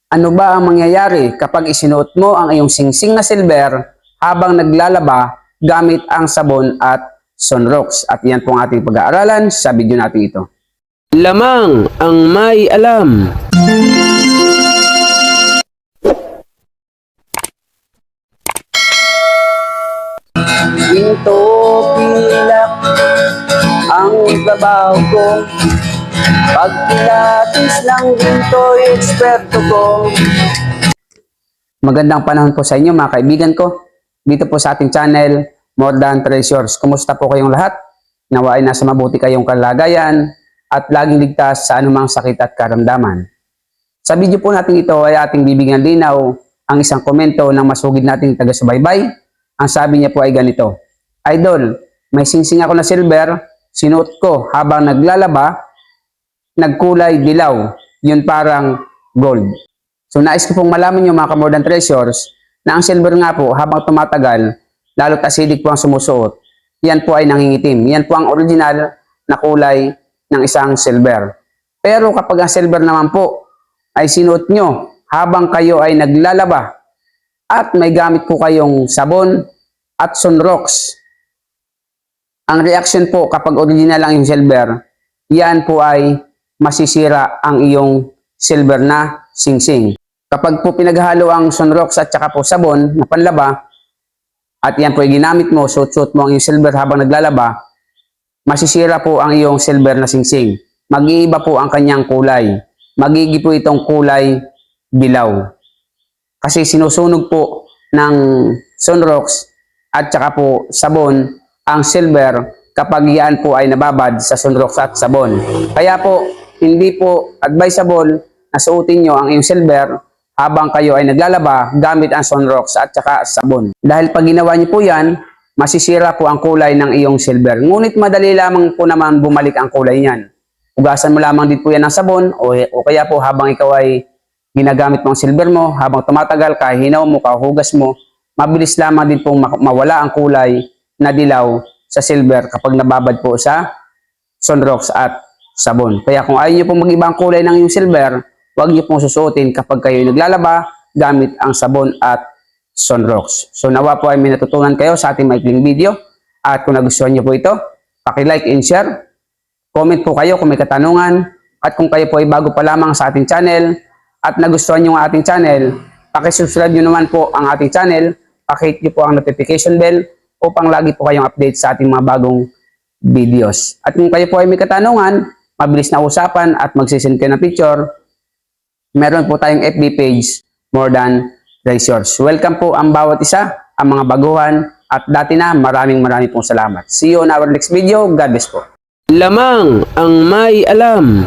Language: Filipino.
Ano ba ang mangyayari kapag isinuot mo ang iyong singsing na silver habang naglalaba gamit ang sabon at sunrocks? At yan po ang ating pag-aaralan sa video natin ito. Lamang ang may alam. Ginto pilak ang ibabaw ko, pag pilatis ng ginto'y eksperto ko. Magandang panahon po sa inyo mga kaibigan ko. Dito po sa ating channel, More Than Treasures. Kumusta po kayong lahat? Nawa ay nasa mabuti kayong kalagayan at laging ligtas sa anumang sakit at karamdaman. Sa video po natin ito ay ating bibigyan linaw ang isang komento ng masugid nating taga-subaybay. Ang sabi niya po ay ganito: Idol, may singsing ako na silver, sinuot ko habang naglalaba, nagkulay dilaw, yun parang gold. So nais ko pong malaman nyo mga ka-More Than Treasures na ang silver nga po habang tumatagal, lalo't acidic po ang sumusuot, yan po ay nangingitim. Yan po ang original na kulay ng isang silver. Pero kapag ang silver naman po ay sinuot nyo habang kayo ay naglalaba at may gamit po kayong sabon at sunrocks, ang reaction po kapag original ang yung silver, yan po ay masisira ang iyong silver na singsing. Kapag po pinaghalo ang sunrocks at saka po sabon na panlaba, at yan po ay ginamit mo, suot mo ang iyong silver habang naglalaba, masisira po ang iyong silver na singsing. Mag-iiba po ang kanyang kulay. Magigi po itong kulay dilaw. Kasi sinusunog po ng sunrocks at saka po sabon ang silver kapag yan po ay nababad sa sunrocks at sabon. Kaya po, hindi po advisable na suotin nyo ang iyong silver habang kayo ay naglalaba gamit ang sunrocks at saka sabon. Dahil pag ginawa nyo po yan, masisira po ang kulay ng iyong silver. Ngunit madali lamang po naman bumalik ang kulay niyan. Ugasan mo lamang din po yan ng sabon o kaya po habang ikaw ay ginagamit mo ang silver mo, habang tumatagal, kahinaw mo, kahugas mo, mabilis lamang din pong mawala ang kulay na dilaw sa silver kapag nababad po sa sunrocks at sabon. Kaya kung ayaw nyo pong mag-iba ang kulay ng iyong silver, huwag nyo pong susuotin kapag kayo naglalaba gamit ang sabon at sunrocks. So nawa po ay may natutunan kayo sa ating maikling video. At kung nagustuhan nyo po ito, paki-like and share. Comment po kayo kung may katanungan. At kung kayo po ay bago pa lamang sa ating channel at nagustuhan nyo ang ating channel, paki-subscribe nyo naman po ang ating channel. Paki-hit nyo po ang notification bell upang lagi po kayong update sa ating mga bagong videos. At kung kayo po ay may katanungan, mabilis na usapan at magsisend kayo ng picture, meron po tayong FB page, More Than Treasures. Welcome po ang bawat isa, ang mga baguhan, at dati na maraming pong salamat. See you on our next video. God bless po. Lamang ang may alam.